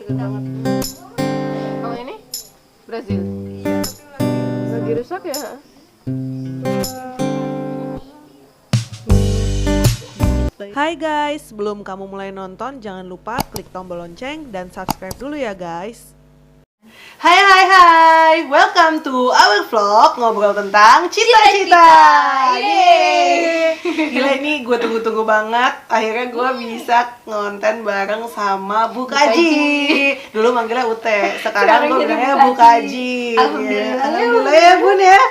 Brazil banget. Kalau ini Brazil. Iya, tapi Lagi rusak ya? Hai guys, sebelum kamu mulai nonton jangan lupa klik tombol lonceng dan subscribe dulu ya guys. Hai, welcome to our vlog ngobrol tentang cita-cita. Yeay. Gila ini gue tunggu-tunggu banget. Akhirnya gue bisa ngonten bareng sama Bu Kaji. Dulu manggilnya Ute, sekarang gue bilangnya Bu Kaji. Alhamdulillah ya Bun ya.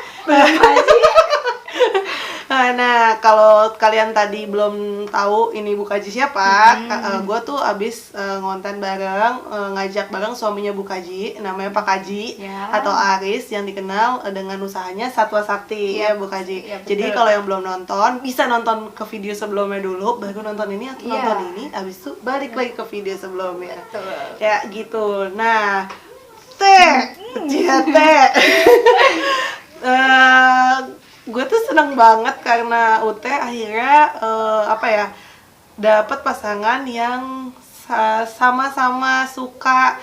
Nah, kalau kalian tadi belum tahu ini Bu Kaji siapa, gue tuh abis ngonten bareng, ngajak bareng suaminya Bu Kaji, namanya Pak Kaji Ya. atau Aris yang dikenal dengan usahanya Satwa Sakti ya Bu Kaji. Ya, betul. Jadi kalau yang belum nonton bisa nonton ke video sebelumnya dulu, baru nonton ini atau Ya. nonton ini, abis itu balik lagi ke video sebelumnya. Betul. Ya gitu. Nah, Teh. Gue tuh seneng banget karena Ute akhirnya dapat pasangan yang sama-sama suka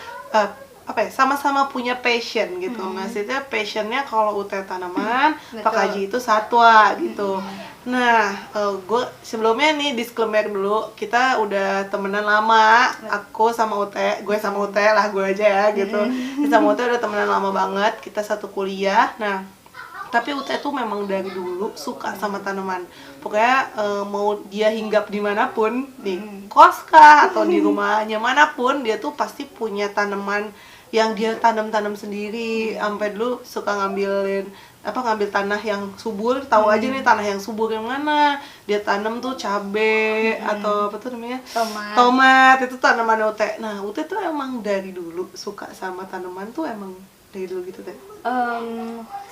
sama-sama punya passion gitu. Maksudnya passionnya kalau Ute tanaman, Pak Betul. Kaji itu satwa gitu. Nah, gue sebelumnya nih disclaimer dulu, kita udah temenan lama, aku sama Ute, gue sama Ute lah gue aja ya gitu. Sama Ute udah temenan lama banget, kita satu kuliah. Nah, tapi Ute tuh memang dari dulu suka sama tanaman. Pokoknya mau dia hinggap dimanapun, di kos kah atau di rumahnya manapun, dia tuh pasti punya tanaman yang dia tanam sendiri. Sampai dulu suka ngambil tanah yang subur, tahu aja nih tanah yang subur yang mana. Dia tanam tuh cabe atau apa tuh namanya? Tomat itu tanaman Ute. Nah, Ute tuh emang dari dulu suka sama tanaman tuh emang dari dulu gitu deh.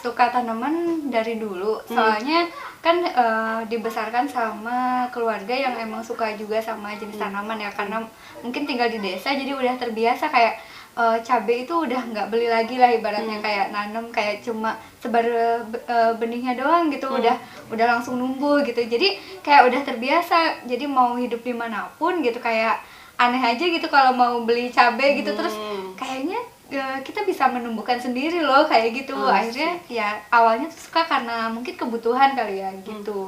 Suka tanaman dari dulu, soalnya kan dibesarkan sama keluarga yang emang suka juga sama jenis tanaman ya, karena mungkin tinggal di desa jadi udah terbiasa kayak cabai itu udah nggak beli lagi lah ibaratnya, kayak nanam kayak cuma sebar benihnya doang gitu, udah langsung numbuh gitu, jadi kayak udah terbiasa, jadi mau hidup dimanapun gitu kayak aneh aja gitu kalau mau beli cabai gitu, terus kayaknya kita bisa menumbuhkan sendiri loh kayak gitu. Akhirnya ya awalnya tuh suka karena mungkin kebutuhan kali ya gitu.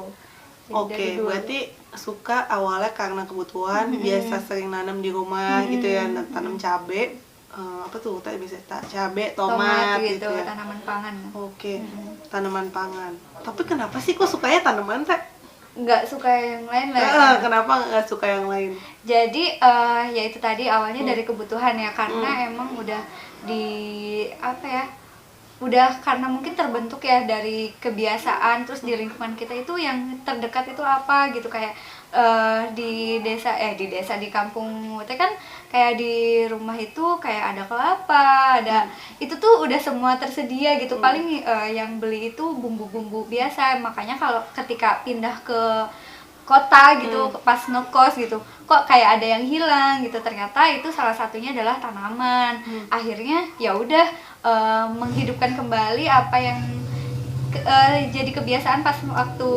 Jadi dari Oke, dulu. berarti suka awalnya karena kebutuhan, biasa sering nanam di rumah gitu ya, tanam cabe, apa tuh tadi bisa cabe, tomat gitu ya. tanaman pangan. Oke, tanaman pangan. Tapi kenapa sih kok sukanya tanaman teh? Nggak suka yang lain lah. Kenapa nggak suka yang lain? Jadi ya itu tadi awalnya dari kebutuhan ya, karena emang udah udah karena mungkin terbentuk ya dari kebiasaan, terus di lingkungan kita itu yang terdekat itu apa gitu, kayak di kampung Ute kan kayak di rumah itu kayak ada kelapa, ada itu tuh udah semua tersedia gitu, paling yang beli itu bumbu-bumbu biasa. Makanya kalau ketika pindah ke kota gitu, pas ngekos gitu, kok kayak ada yang hilang gitu, ternyata itu salah satunya adalah tanaman. Akhirnya ya udah menghidupkan kembali apa yang jadi kebiasaan pas waktu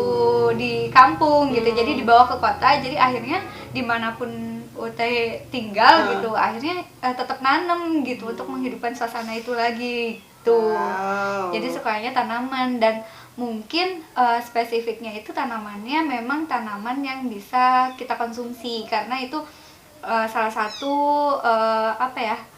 di kampung gitu, jadi dibawa ke kota, jadi akhirnya dimanapun Ute tinggal gitu, akhirnya tetap nanam gitu untuk menghidupkan suasana itu lagi gitu. Wow. Jadi sukanya tanaman, dan mungkin spesifiknya itu tanamannya memang tanaman yang bisa kita konsumsi, karena itu salah satu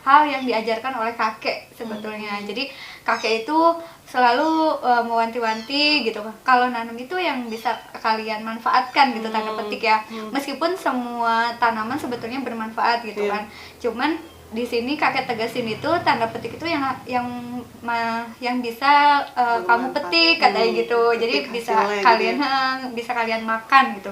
hal yang diajarkan oleh kakek sebetulnya. Jadi kakek itu selalu mewanti-wanti gitu, kalau nanam itu yang bisa kalian manfaatkan gitu, tanda petik ya, meskipun semua tanaman sebetulnya bermanfaat gitu kan, cuman di sini kakek tegasin itu tanda petik itu yang bisa kamu petik katanya gitu, jadi bisa kalian makan gitu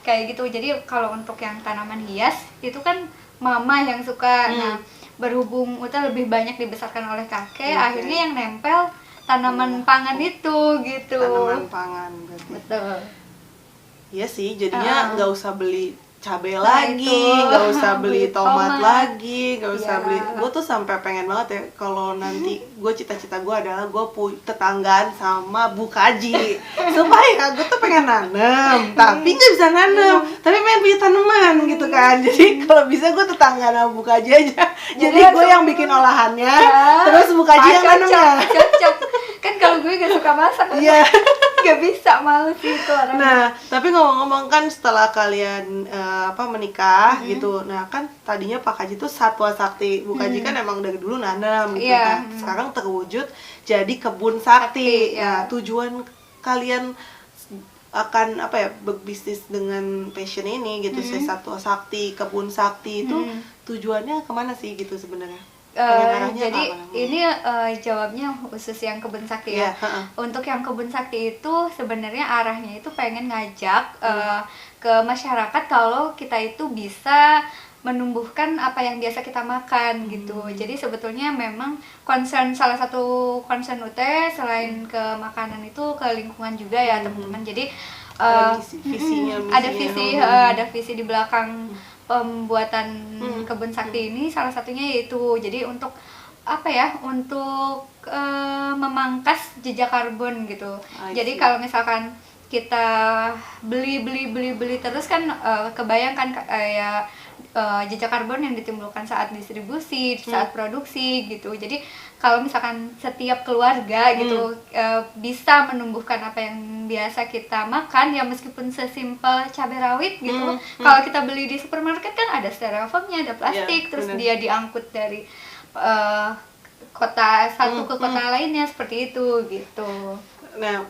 kayak gitu. Jadi kalau untuk yang tanaman hias itu kan mama yang suka. Nah, berhubung Uta lebih banyak dibesarkan oleh kakek, akhirnya yang nempel tanaman pangan itu gitu. Tanaman pangan berarti. Betul. Iya sih, jadinya nggak usah beli cabai Nah, lagi, itu. nggak usah beli tomat Tomat. lagi, nggak usah Iya. beli. Gue tuh sampai pengen banget ya kalau nanti gue cita-cita gue adalah gue tetanggaan sama Bu Kaji supaya gue tuh pengen nanam, tapi nggak bisa nanam, tapi pengen punya tanaman gitu kan. Jadi kalau bisa gue tetanggaan sama Bu Kaji aja, Jadi gue yang bikin olahannya, terus Bukaji yang nanamnya. Cocok. Kan kalau gue gak suka masak, Iya. gak bisa, malu sih itu orangnya. Nah, tapi ngomong-ngomong kan setelah kalian menikah gitu, nah kan tadinya Pak Kaji tuh satwa sakti, Bu Kaji kan emang dari dulu nanam gitu kan. Sekarang terwujud jadi kebun sakti. Nah, tujuan kalian akan berbisnis dengan passion ini gitu, saya satwa sakti, kebun sakti itu tujuannya kemana sih gitu sebenarnya? Jadi ini jawabnya khusus yang kebun sakti ya. Untuk yang kebun sakti itu sebenarnya arahnya itu pengen ngajak ke masyarakat kalau kita itu bisa menumbuhkan apa yang biasa kita makan gitu. Jadi sebetulnya memang salah satu concern UT selain ke makanan itu ke lingkungan juga ya teman-teman. Jadi visinya, ada visi di belakang pembuatan kebun sakti ini, salah satunya yaitu jadi untuk untuk memangkas jejak karbon gitu. Jadi kalau misalkan kita beli terus kan kebayangkan kayak jejak karbon yang ditimbulkan saat distribusi, saat produksi gitu. Jadi kalau misalkan setiap keluarga gitu bisa menumbuhkan apa yang biasa kita makan ya, meskipun sesimpel cabai rawit gitu. Kalau kita beli di supermarket kan ada styrofoamnya, ada plastik, terus dia diangkut dari kota satu ke kota lainnya seperti itu gitu. Nah,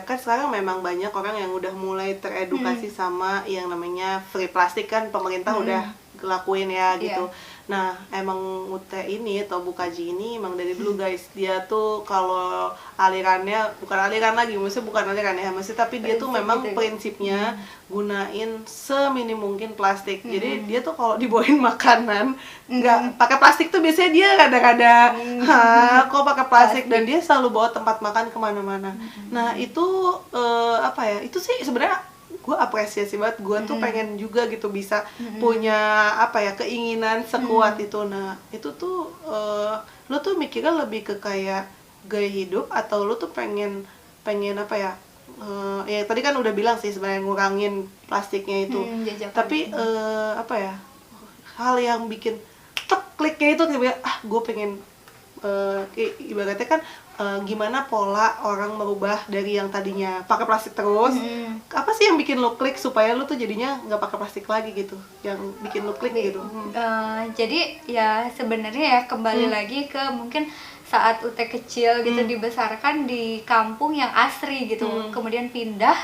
kan sekarang memang banyak orang yang udah mulai teredukasi sama yang namanya free plastik, kan pemerintah udah ngelakuin ya gitu. Nah, emang Ute ini atau Bukaji ini emang dari dulu guys, dia tuh kalau alirannya bukan aliran lagi, maksudnya bukan aliran ya, maksudnya tapi dia tuh memang prinsipnya gunain seminim mungkin plastik. Jadi dia tuh kalau dibawain makanan nggak pakai plastik tuh biasanya dia rada-rada kok pakai plastik, dan dia selalu bawa tempat makan kemana-mana. Nah itu itu sih sebenarnya gue apresiasi banget. Gue tuh pengen juga gitu bisa punya keinginan sekuat itu. Nah itu tuh lo tuh mikirnya lebih ke kayak gaya hidup, atau lo tuh pengen ya tadi kan udah bilang sih sebenarnya ngurangin plastiknya itu, tapi hal yang bikin kliknya itu kayak gue pengen ibaratnya kan gimana pola orang merubah dari yang tadinya pakai plastik terus, apa sih yang bikin lo klik supaya lo tuh jadinya nggak pakai plastik lagi gitu, yang bikin lo klik gitu? Jadi ya sebenarnya ya kembali lagi ke mungkin saat Ute kecil gitu dibesarkan di kampung yang asri gitu, kemudian pindah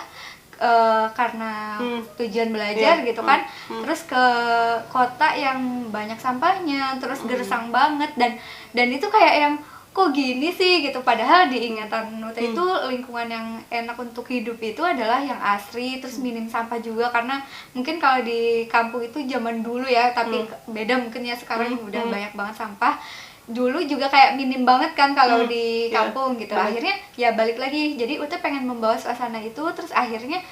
karena tujuan belajar gitu kan, terus ke kota yang banyak sampahnya, terus gersang banget, dan itu kayak yang kok gini sih gitu, padahal di ingatan Ute itu lingkungan yang enak untuk hidup itu adalah yang asri, terus minim sampah juga, karena mungkin kalau di kampung itu zaman dulu ya, tapi beda mungkin ya sekarang udah banyak banget sampah. Dulu juga kayak minim banget kan kalau di kampung gitu. Akhirnya ya balik lagi, jadi Ute pengen membawa suasana itu, terus akhirnya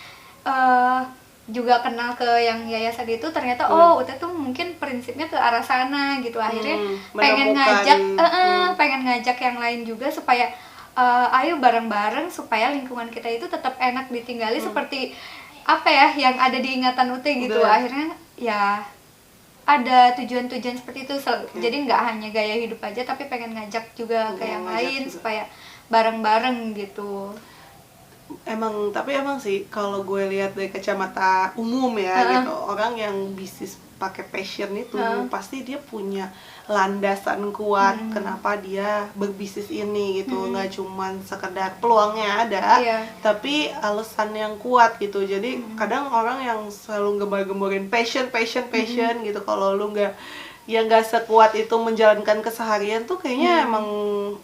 juga kenal ke yang yayasan itu, ternyata Ute tuh mungkin prinsipnya ke arah sana gitu. Akhirnya pengen ngajak yang lain juga supaya ayo bareng-bareng supaya lingkungan kita itu tetap enak ditinggali seperti yang ada di ingatan Ute gitu. Akhirnya ya ada tujuan-tujuan seperti itu, jadi nggak hanya gaya hidup aja, tapi pengen ngajak juga ke yang lain juga, supaya bareng-bareng gitu. Tapi emang sih kalau gue lihat dari kacamata umum ya gitu, orang yang bisnis pakai passion itu pasti dia punya landasan kuat kenapa dia berbisnis ini gitu, nggak cuman sekedar peluangnya ada, tapi alasan yang kuat gitu. Jadi kadang orang yang selalu gembar-gemborin passion gitu, kalau lu nggak sekuat itu menjalankan keseharian tuh kayaknya emang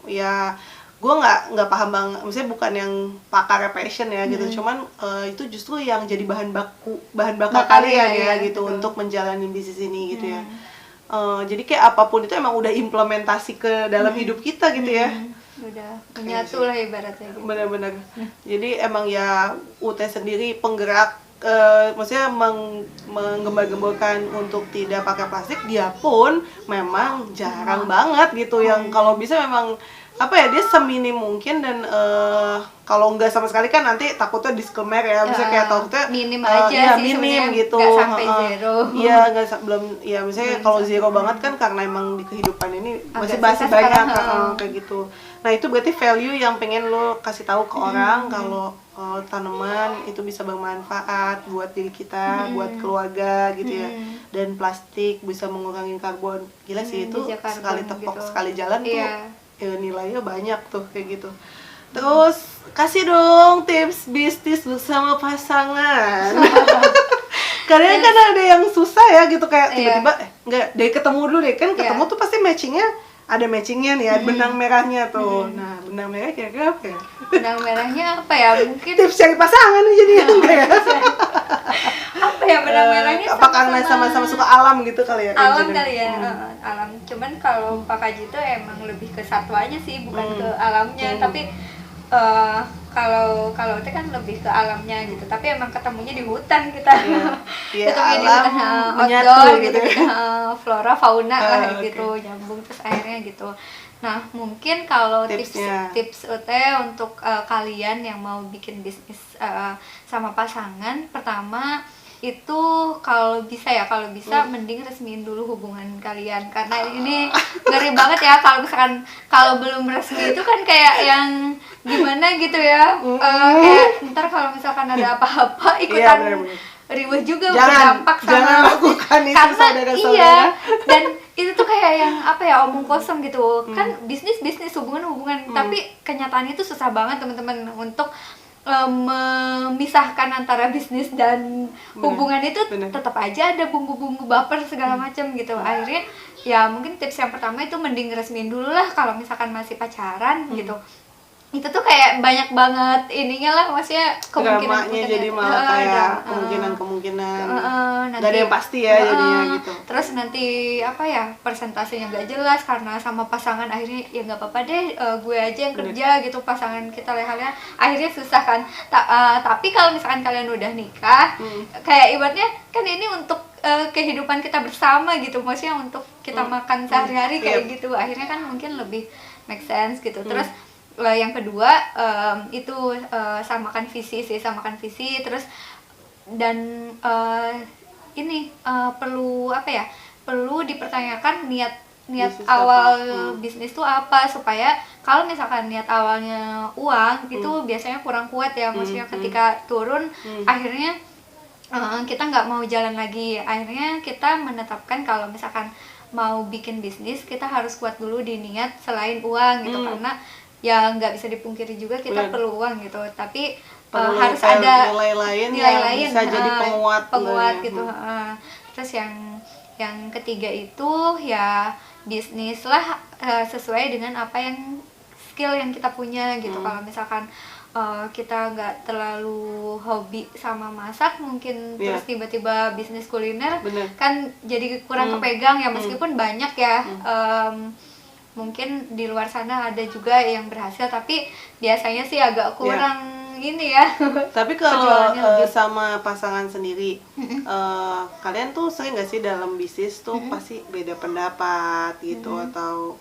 ya gue nggak paham banget, maksudnya bukan yang pakar passion ya gitu, cuman itu justru yang jadi bahan bakar kalian ya gitu, betul, untuk menjalani bisnis ini gitu ya. Jadi kayak apapun itu emang udah implementasi ke dalam hidup kita gitu ya, udah menyatu lah ibaratnya gitu. Bener-bener. Jadi emang ya Ute sendiri penggerak, maksudnya menggembar-gemborkan untuk tidak pakai plastik. Dia pun memang jarang banget gitu yang kalau bisa memang apa ya, dia seminim mungkin dan kalau nggak sama sekali kan nanti takutnya disclaimer ya, misalnya kayak takutnya minim aja ya, sih minim sebenarnya, gitu, nggak sampai zero. Iya nggak belum ya, misalnya Belum kalau sampai. zero banget kan karena emang di kehidupan ini masih Agak susah banyak sekarang, kayak gitu. Nah itu berarti value yang pengen lo kasih tahu ke orang kalau tanaman itu bisa bermanfaat buat diri kita, buat keluarga gitu ya, dan plastik bisa mengurangi karbon. Gila sih itu jejak karbon sekali tepok gitu. sekali jalan tuh Iya. ya, nilainya banyak tuh kayak gitu. Terus kasih dong tips bisnis bersama pasangan. Kadang kan ada yang susah ya gitu, kayak tiba-tiba enggak deh, ketemu dulu deh, kan ketemu tuh pasti matchingnya ada matchingnya nih ya, benang merahnya tuh. Nah benang merah kira-kira apa ya? Benang merahnya apa ya, mungkin Tips cari pasangan nih jadinya enggak ya? apa ya benang merahnya, apa karena sama-sama suka alam gitu kali ya? alam Angel? kali ya. Alam, cuman kalau Pak Kaji itu emang lebih ke satwanya sih, bukan ke alamnya. Tapi kalau itu kan lebih ke alamnya gitu, tapi emang ketemunya di hutan kita. Iya, Ketemunya di alam hutan, menyatu outdoor gitu gitu, flora fauna lah oke. gitu, nyambung terus akhirnya gitu. Nah mungkin kalau Tipsnya. tips UT untuk kalian yang mau bikin bisnis sama pasangan, pertama itu kalau bisa mending resmiin dulu hubungan kalian, karena ini ngeri banget ya kalau misalkan kalau belum resmi itu kan kayak yang gimana gitu ya, kayak ntar kalau misalkan ada apa-apa ikutan bener-bener. riweh juga, Jangan berdampak sama jangan lakukan itu karena saudara-saudara. iya, dan itu tuh kayak yang apa ya, omong kosong gitu kan, bisnis hubungan tapi kenyataannya itu susah banget teman-teman untuk memisahkan antara bisnis dan hubungan itu. bener. Tetap aja ada bumbu-bumbu baper segala macam gitu. Akhirnya ya mungkin tips yang pertama itu mending resmiin dulu lah kalau misalkan masih pacaran gitu. Itu tuh kayak banyak banget ininya lah, maksudnya Dramanya jadi malah kayak kemungkinan gak ada yang pasti ya jadinya gitu. Terus nanti apa ya, persentasenya gak jelas karena sama pasangan, akhirnya ya nggak apa-apa deh, gue aja yang kerja gitu, pasangan kita lehalnya akhirnya susah kan. Tapi kalau misalkan kalian udah nikah, kayak ibaratnya kan ini untuk kehidupan kita bersama gitu, maksudnya untuk kita makan sehari-hari kayak gitu, akhirnya kan mungkin lebih make sense gitu. Terus yang kedua itu samakan visi terus, dan ini perlu apa ya, perlu dipertanyakan niat Bisnis awal apa? bisnis tuh apa, supaya kalau misalkan niat awalnya uang itu biasanya kurang kuat ya, maksudnya ketika turun akhirnya kita nggak mau jalan lagi. Akhirnya kita menetapkan kalau misalkan mau bikin bisnis kita harus kuat dulu di niat selain uang gitu, karena ya nggak bisa dipungkiri juga kita perlu uang gitu, tapi harus ada nilai lain yang bisa jadi penguat gitu. Terus yang ketiga itu ya bisnis lah sesuai dengan apa yang skill yang kita punya gitu. Kalau misalkan kita nggak terlalu hobi sama masak mungkin, terus tiba-tiba bisnis kuliner, kan jadi kurang kepegang ya, meskipun banyak ya. Mungkin di luar sana ada juga yang berhasil, tapi biasanya sih agak kurang ini ya. Tapi kalau sama pasangan sendiri, kalian tuh sering nggak sih dalam bisnis tuh pasti beda pendapat gitu, atau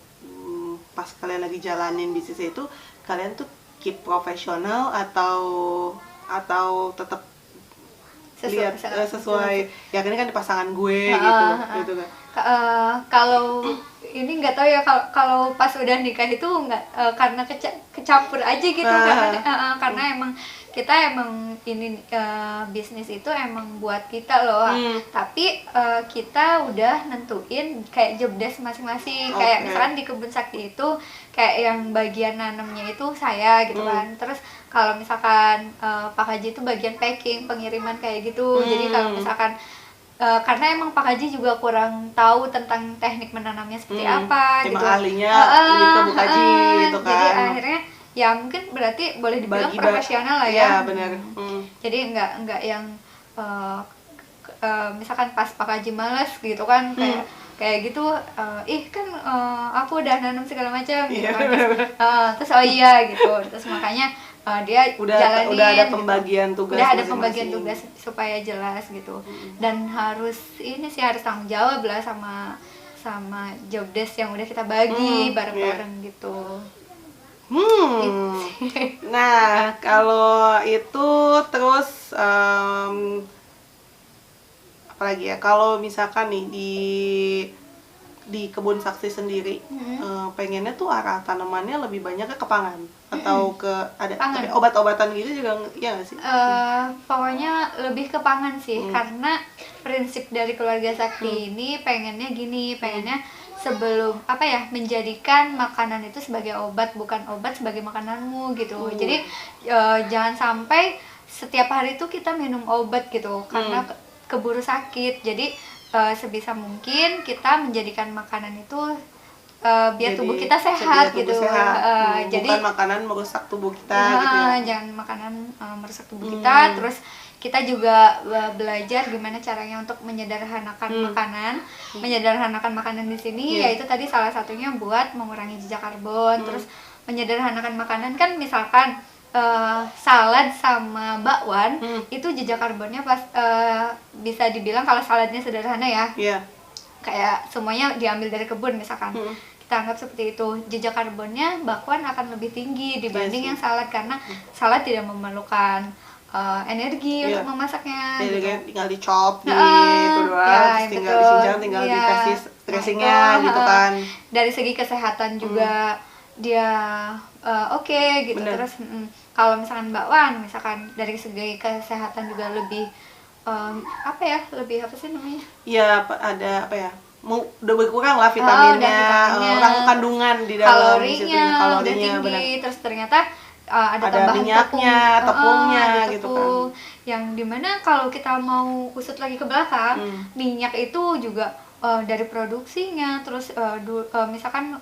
pas kalian lagi jalanin bisnis itu kalian tuh keep profesional atau tetap lihat sesuai ya, ini kan pasangan gue gitu kan. Kalau ini nggak tahu ya, kalau pas udah nikah itu nggak, karena kecampur aja gitu, karena emang kita ini bisnis itu emang buat kita loh, tapi kita udah nentuin kayak job desk masing-masing. Kayak misalkan di Kebun Sakti itu kayak yang bagian nanamnya itu saya gitu kan, terus kalau misalkan Pak Haji itu bagian packing, pengiriman kayak gitu. Jadi kalau misalkan karena emang Pak Haji juga kurang tahu tentang teknik menanamnya seperti apa gitu. Ahlinya lebih ke Bu Haji gitu kan. Jadi akhirnya ya mungkin berarti boleh dibilang profesional lah ya. Iya benar. Jadi enggak yang misalkan pas Pak Haji males gitu kan, kayak gitu, kan aku udah nanam segala macam gitu kan. Terus oh iya gitu. Terus makanya dia jalanin, udah ada pembagian tugas, udah ada pembagian tugas supaya jelas gitu. Dan harus harus tanggung jawab lah sama job desk yang udah kita bagi bareng-bareng gitu. Nah, kalau itu terus apalagi ya? Kalau misalkan nih di kebun sakti sendiri, pengennya tuh arah tanamannya lebih banyak ke pangan atau ke ada Pangan. kayak obat-obatan gitu juga, ya nggak sih? Pokoknya lebih ke pangan sih, karena prinsip dari keluarga sakti ini pengennya gini, pengennya sebelum apa ya, menjadikan makanan itu sebagai obat, bukan obat sebagai makananmu gitu. Jadi jangan sampai setiap hari itu kita minum obat gitu karena keburu sakit. Jadi sebisa mungkin kita menjadikan makanan itu biar Jadi, tubuh kita sehat biar tubuh gitu. sehat. Jadi Bukan makanan merusak tubuh kita gitu ya. jangan makanan merusak tubuh kita. Terus kita juga belajar gimana caranya untuk menyederhanakan makanan. Menyederhanakan makanan di sini yaitu tadi salah satunya buat mengurangi jejak karbon. Terus menyederhanakan makanan kan misalkan salad sama bakwan itu jejak karbonnya pas bisa dibilang kalau saladnya sederhana ya. Iya. Kayak semuanya diambil dari kebun misalkan. Kita anggap seperti itu. Jejak karbonnya bakwan akan lebih tinggi dibanding yang salad karena salad tidak memerlukan energi untuk memasaknya Jadi gitu. kayak tinggal dicop gitu doang, Ya, terus tinggal betul. dicincang, tinggal Iya. dikasih dressingnya Nah, itu, gitu kan. Dari segi kesehatan juga dia oke gitu. Bener. Terus kalau misalkan bakwan, misalkan dari segi kesehatan juga lebih apa ya, lebih apa sih namanya? Iya, ada apa ya? Udah berkurang lah vitaminnya, kandungan di dalam situ, kalorinya udah kalorinya benar. tinggi. Terus ternyata ada Ada tambahan minyaknya, tepungnya ada gitu tepung. Yang dimana kalau kita mau usut lagi ke belakang, minyak itu juga dari produksinya, terus misalkan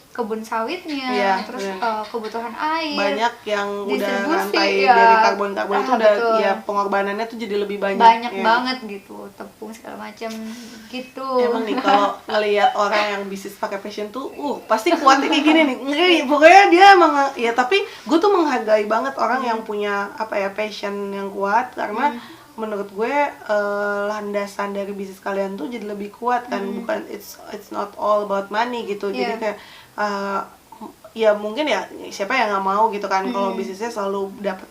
kebun sawitnya, Iya, terus benar. kebutuhan air, Banyak yang udah distribusi, rantai ya. dari karbon-karbon itu udah Betul. ya pengorbanannya tuh jadi lebih banyak. banyak ya. banget gitu, tepung segala macam gitu. Emang nih kalau ngelihat orang yang bisnis pakai passion tuh, pasti kuatnya kayak gini nih. Nggak, pokoknya dia emang ya, tapi gue tuh menghargai banget orang yang punya apa ya passion yang kuat karena menurut gue landasan dari bisnis kalian tuh jadi lebih kuat kan, bukan it's not all about money gitu. Jadi Iya. kayak ya mungkin ya siapa yang nggak mau gitu kan kalau bisnisnya selalu dapat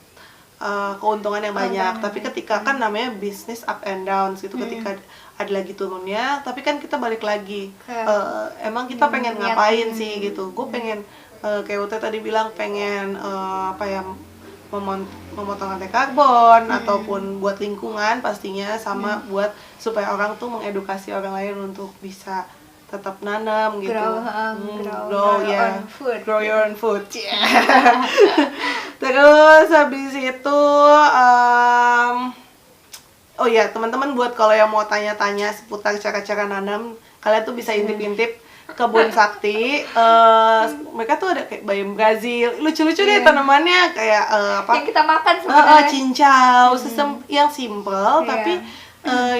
keuntungan yang banyak, tapi ketika kan namanya bisnis up and down gitu, ketika ada lagi turunnya, tapi kan kita balik lagi emang kita pengen ngapain sih gitu. Gue pengen kayak Ute tadi bilang pengen apa ya, memotong rantai karbon ataupun buat lingkungan pastinya, sama buat supaya orang tuh mengedukasi orang lain untuk bisa tetap nanam gitu. Grow ya. your own food. Grow your own food. Terus habis itu oh ya, teman-teman buat kalau yang mau tanya-tanya seputar cara-cara nanam, kalian tuh bisa intip-intip kebun sakti. Mereka tuh ada kayak bayam Brazil, lucu-lucu deh tanamannya, kayak apa? Yang kita makan sebenarnya. Cincau, sistem yang simple tapi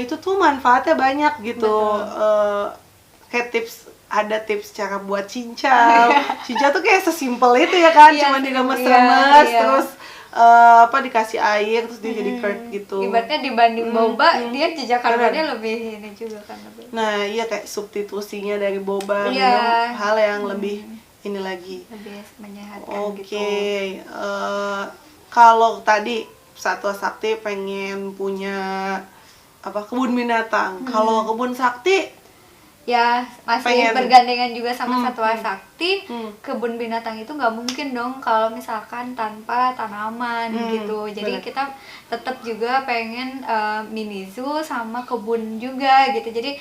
itu tuh manfaatnya banyak gitu. Kayak ada tips cara buat cincau. Cincau tuh kayak sesimpel itu ya kan, cuma diremes-remes terus apa dikasih air terus dia jadi curd gitu. Ibaratnya dibanding boba, dia jejak karbonnya lebih ini juga kan lebih. Nah, iya kayak substitusinya dari boba, Iya. minum hal yang lebih ini lagi. Lebih menyehatkan gitu. Oke, kalau tadi Satwa Sakti pengen punya apa kebun binatang. Kalau kebun sakti Ya masih pengen. bergandengan juga sama Satwa Sakti. Kebun binatang itu nggak mungkin dong kalau misalkan tanpa tanaman gitu. Jadi bener. kita tetap juga pengen mini zoo sama kebun juga gitu. Jadi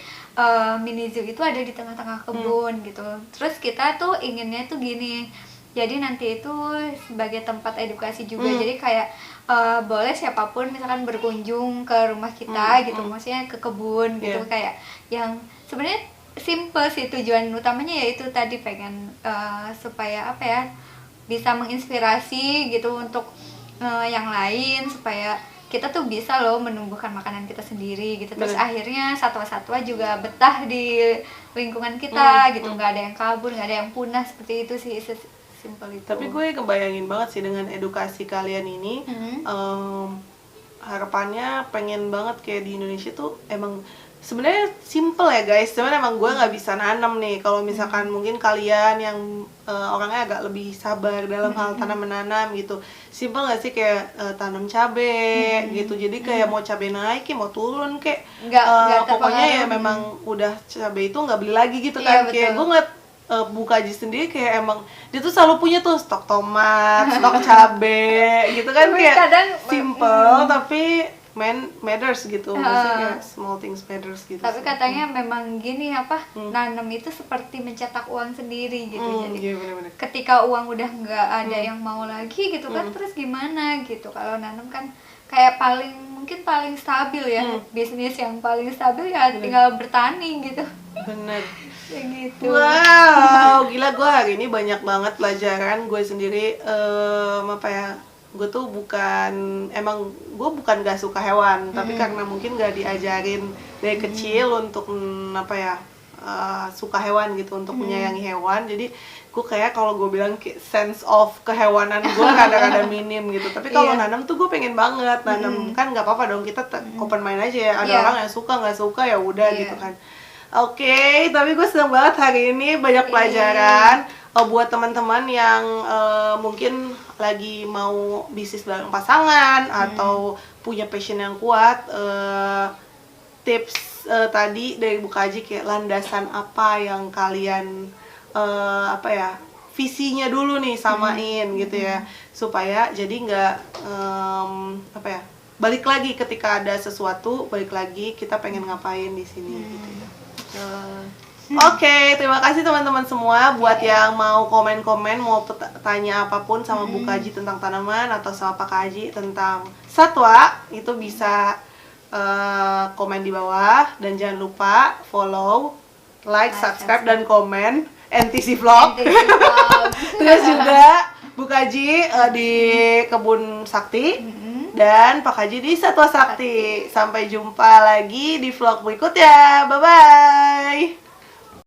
mini zoo itu ada di tengah-tengah kebun gitu. Terus kita tuh inginnya tuh gini. Jadi nanti itu sebagai tempat edukasi juga. Jadi kayak boleh siapapun misalkan berkunjung ke rumah kita gitu, maksudnya ke kebun gitu, kayak yang sebenarnya simple sih, tujuan utamanya yaitu tadi pengen supaya apa ya, bisa menginspirasi gitu untuk yang lain, supaya kita tuh bisa loh menumbuhkan makanan kita sendiri gitu. Terus akhirnya satwa-satwa juga betah di lingkungan kita gitu, nggak ada yang kabur, nggak ada yang punah, seperti itu sih, simple itu. Tapi gue kebayangin banget sih dengan edukasi kalian ini. Harapannya pengen banget kayak di Indonesia tuh emang sebenarnya simple ya guys, cuman emang gue nggak bisa nanam nih. Kalau misalkan mungkin kalian yang orangnya agak lebih sabar dalam hal tanam menanam gitu, simple nggak sih kayak tanam cabe gitu. Jadi kayak mau cabe naik, kayak mau turun kayak Nggak pokoknya ya terpengaruh. memang udah cabe itu nggak beli lagi gitu Iya, kan. Kayak betul. gue ngeliat Bukaji sendiri kayak emang dia tuh selalu punya tuh stok tomat, stok cabe gitu kan, Tapi kayak kadang, simple tapi matters gitu, maksudnya small things matters gitu. Tapi sih. katanya memang gini apa, nanam itu seperti mencetak uang sendiri gitu. Jadi Iya bener-bener. ketika uang udah nggak ada yang mau lagi gitu kan, terus gimana gitu. Kalau nanam kan kayak mungkin paling stabil ya, bisnis yang paling stabil ya tinggal bertani gitu. Bener. Kayak gitu. Wow, gila gue hari ini banyak banget pelajaran. Gue sendiri apa ya, gue tuh gue bukan gak suka hewan, tapi karena mungkin gak diajarin dari kecil untuk apa ya, suka hewan gitu, untuk menyayangi hewan. Jadi gue kayak kalau gue bilang sense of kehewanan gue rada-rada minim gitu. Tapi kalau nanam tuh gue pengen banget nanam. Kan nggak apa-apa dong, kita open mind aja ya. Ada orang yang suka nggak suka ya udah gitu kan. Oke, tapi gue seneng banget hari ini banyak pelajaran. Buat teman-teman yang mungkin lagi mau bisnis bareng pasangan atau punya passion yang kuat, tips tadi dari Bukaji kayak landasan apa yang kalian apa ya, visinya dulu nih samain gitu ya, supaya jadi nggak apa ya, balik lagi ketika ada sesuatu, balik lagi kita pengen ngapain di sini gitu ya. Oke, terima kasih teman-teman semua. Buat yang mau komen-komen, mau tanya apapun sama Bukaji tentang tanaman atau sama Pak Kaji tentang satwa, itu bisa komen di bawah. Dan jangan lupa follow, like, subscribe, dan komen NTC Vlog. Terus juga Bukaji di Kebun Sakti dan Pak Kaji di Satwa Sakti. Sampai jumpa lagi di vlog berikutnya. Bye-bye.